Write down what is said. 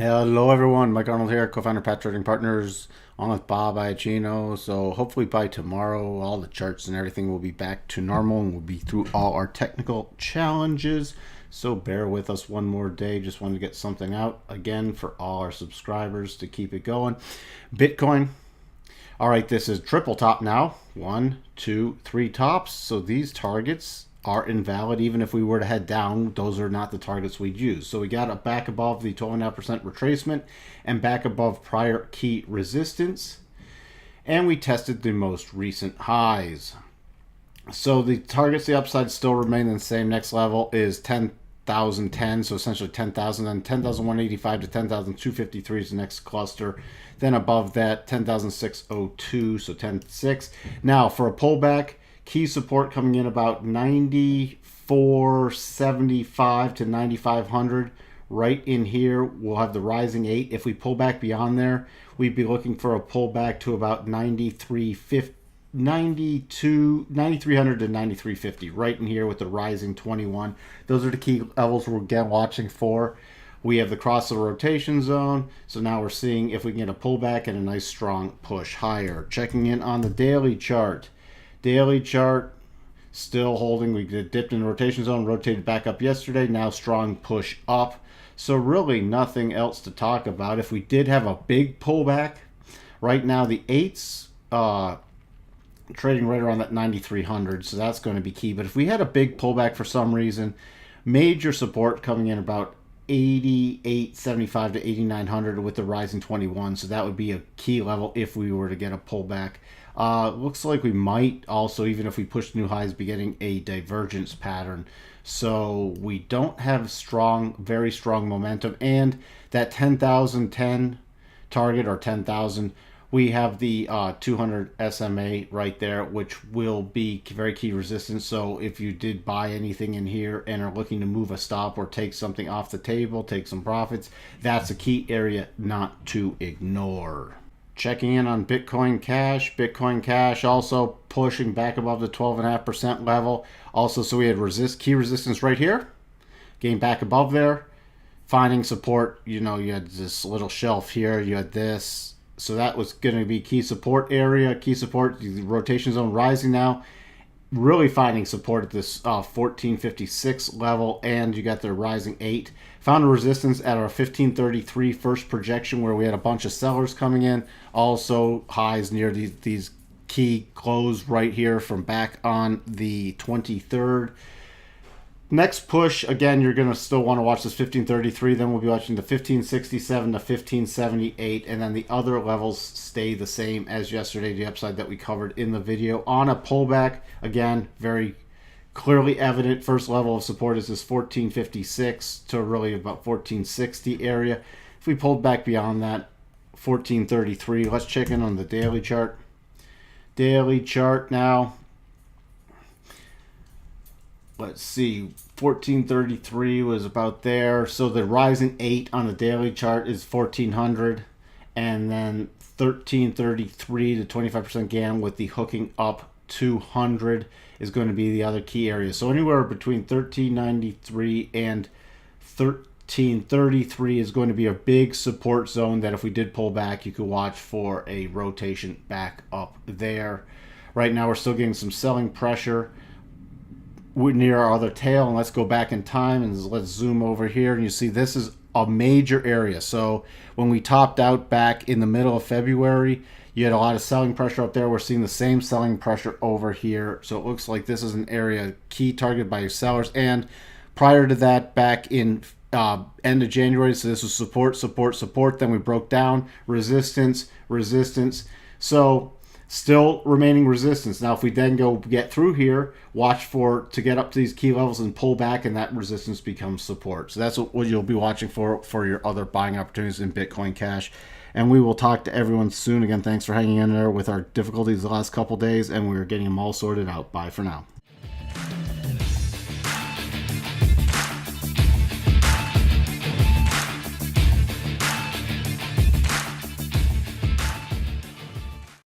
Hello everyone, Mike Arnold here, co-founder Pat Trading Partners, on with Bob Iacchino. So hopefully by tomorrow all the charts and everything will be back to normal and we'll be through all our technical challenges. So bear with us one more day. Just wanted to get something out again for all our subscribers to keep it going. Bitcoin. All right, this is triple top now. 1, 2, 3 tops. So these targets are invalid. Even if we were to head down, those are not the targets we'd use. So we got it back above the 12.5% retracement and back above prior key resistance. And we tested the most recent highs. So the targets, the upside still remain the same. Next level is 10,010, so essentially 10,000, and 10,185 to 10,253 is the next cluster. Then above that, 10,602, so 10.6. Now for a pullback, key support coming in about 94.75 to 9,500. Right in here, we'll have the rising 8. If we pull back beyond there, we'd be looking for a pullback to about 9,300 to 9,350. Right in here with the rising 21. Those are the key levels we're again watching for. We have the cross of the rotation zone. So now we're seeing if we can get a pullback and a nice strong push higher. Checking in on the daily chart. Daily chart still holding. We dipped in the rotation zone, rotated back up yesterday. Now strong push up. So really nothing else to talk about. If we did have a big pullback, right now the 8s trading right around that 9,300. So that's going to be key. But if we had a big pullback for some reason, major support coming in about 88.75 to 8,900 with the rising 21. So that would be a key level if we were to get a pullback. Looks like we might also, even if we push new highs, be getting a divergence pattern. So we don't have very strong momentum. And that 10,010 target, or 10,000, we have the 200 SMA right there, which will be very key resistance. So if you did buy anything in here and are looking to move a stop or take something off the table, take some profits, that's a key area not to ignore. Checking in on Bitcoin Cash. Bitcoin Cash also pushing back above the 12.5% level. Also, so we had key resistance right here. Getting back above there. Finding support. You know, you had this little shelf here. You had this. So that was going to be key support area. Key support. The rotation zone rising now. Really finding support at this 1456 level, and you got the rising 8. Found a resistance at our 1533 first projection where we had a bunch of sellers coming in. Also highs near these key close right here from back on the 23rd. Next push, again, you're going to still want to watch this 1533. Then we'll be watching the 1567 to 1578. And then the other levels stay the same as yesterday, the upside that we covered in the video. On a pullback, again, very clearly evident. First level of support is this 1456 to really about 1460 area. If we pulled back beyond that, 1433. Let's check in on the daily chart. Daily chart now. Let's see, 1433 was about there. So the rising 8 on the daily chart is 1400. And then 1333 to 25% GAN with the hooking up 200 is going to be the other key area. So anywhere between 1393 and 1333 is going to be a big support zone that if we did pull back, you could watch for a rotation back up there. Right now we're still getting some selling pressure near our other tail, and let's go back in time and let's zoom over here, and you see this is a major area. So when we topped out back in the middle of February, you had a lot of selling pressure up there. We're seeing the same selling pressure over here. So it looks like this is an area key targeted by your sellers. And prior to that, back in end of January, so this was support, support, support. Then we broke down, resistance, resistance. So still remaining resistance. Now, if we then go get through here, watch to get up to these key levels and pull back, and that resistance becomes support. So that's what you'll be watching for your other buying opportunities in Bitcoin Cash. And we will talk to everyone soon. Again, thanks for hanging in there with our difficulties the last couple days, and we're getting them all sorted out. Bye for now.